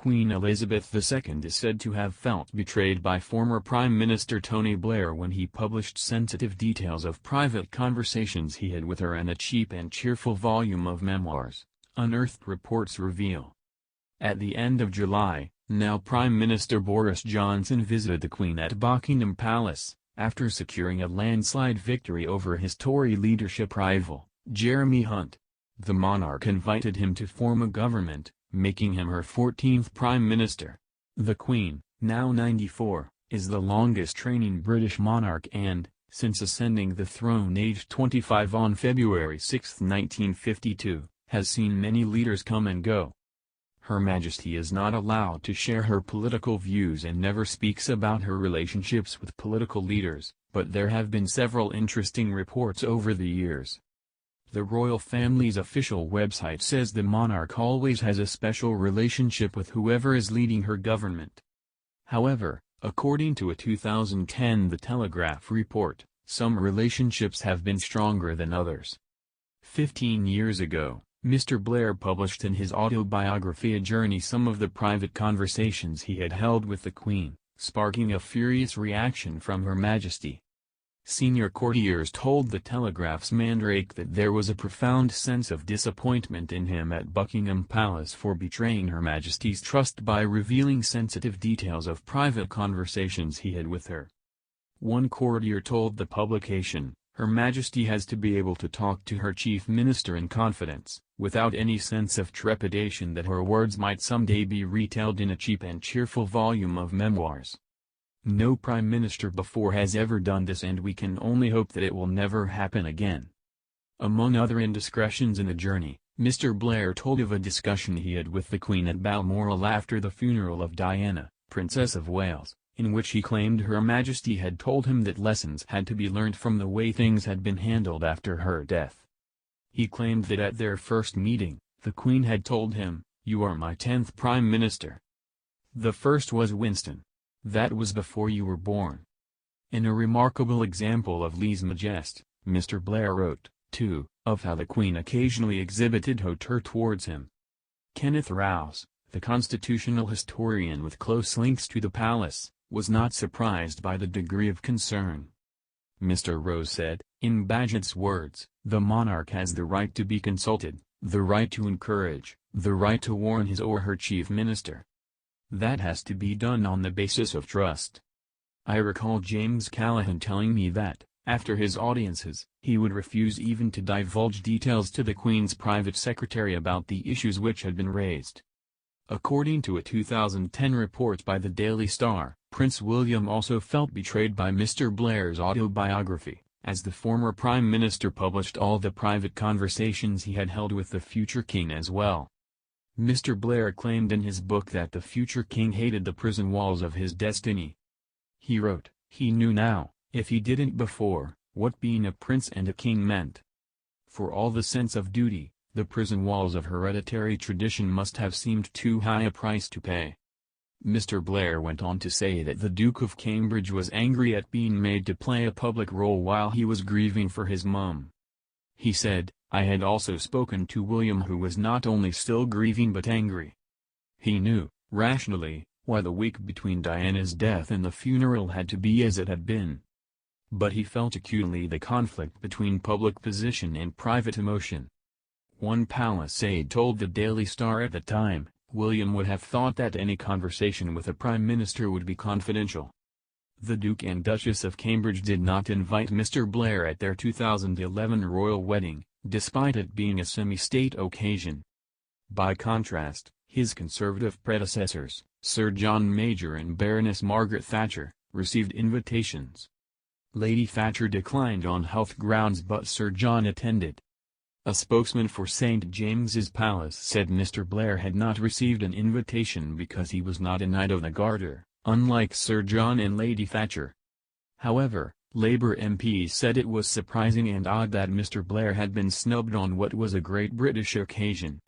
Queen Elizabeth II is said to have felt betrayed by former Prime Minister Tony Blair when he published sensitive details of private conversations he had with her in a cheap and cheerful volume of memoirs, unearthed reports reveal. At the end of July, now Prime Minister Boris Johnson visited the Queen at Buckingham Palace, after securing a landslide victory over his Tory leadership rival, Jeremy Hunt. The monarch invited him to form a government, making him her 14th Prime Minister. The Queen, now 94, is the longest-reigning British monarch and, since ascending the throne aged 25 on February 6, 1952, has seen many leaders come and go. Her Majesty is not allowed to share her political views and never speaks about her relationships with political leaders, but there have been several interesting reports over the years. The royal family's official website says the monarch always has a special relationship with whoever is leading her government. However, according to a 2010 The Telegraph report, some relationships have been stronger than others. 15 years ago, Mr. Blair published in his autobiography A Journey some of the private conversations he had held with the Queen, sparking a furious reaction from Her Majesty. Senior courtiers told the Telegraph's Mandrake that there was a profound sense of disappointment in him at Buckingham Palace for betraying Her Majesty's trust by revealing sensitive details of private conversations he had with her. One courtier told the publication, "Her Majesty has to be able to talk to her chief minister in confidence, without any sense of trepidation that her words might someday be retailed in a cheap and cheerful volume of memoirs. No prime minister before has ever done this and we can only hope that it will never happen again." Among other indiscretions in the journey, Mr. Blair told of a discussion he had with the Queen at Balmoral after the funeral of Diana, Princess of Wales, in which he claimed Her Majesty had told him that lessons had to be learnt from the way things had been handled after her death. He claimed that at their first meeting, the Queen had told him, "You are my 10th Prime Minister. The first was Winston. That was before you were born." In a remarkable example of lèse-majesté, Mr. Blair wrote, too, of how the Queen occasionally exhibited hauteur towards him. Kenneth Rouse, the constitutional historian with close links to the palace, was not surprised by the degree of concern. Mr. Rouse said, in Bagehot's words, "The monarch has the right to be consulted, the right to encourage, the right to warn his or her chief minister. That has to be done on the basis of trust." I recall James Callaghan telling me that, after his audiences, he would refuse even to divulge details to the Queen's private secretary about the issues which had been raised. According to a 2010 report by the Daily Star, Prince William also felt betrayed by Mr. Blair's autobiography, as the former Prime Minister published all the private conversations he had held with the future king as well. Mr. Blair claimed in his book that the future king hated the prison walls of his destiny. He wrote, he knew now, if he didn't before, what being a prince and a king meant. For all the sense of duty, the prison walls of hereditary tradition must have seemed too high a price to pay. Mr. Blair went on to say that the Duke of Cambridge was angry at being made to play a public role while he was grieving for his mum. He said, "I had also spoken to William who was not only still grieving but angry. He knew, rationally, why the week between Diana's death and the funeral had to be as it had been. But he felt acutely the conflict between public position and private emotion." One palace aide told the Daily Star at the time, William would have thought that any conversation with a prime minister would be confidential. The Duke and Duchess of Cambridge did not invite Mr. Blair at their 2011 royal wedding, despite it being a semi-state occasion. By contrast, his conservative predecessors, Sir John Major and Baroness Margaret Thatcher, received invitations. Lady Thatcher declined on health grounds but Sir John attended. A spokesman for St. James's Palace said Mr. Blair had not received an invitation because he was not a Knight of the Garter, unlike Sir John and Lady Thatcher. However, Labour MPs said it was surprising and odd that Mr. Blair had been snubbed on what was a great British occasion.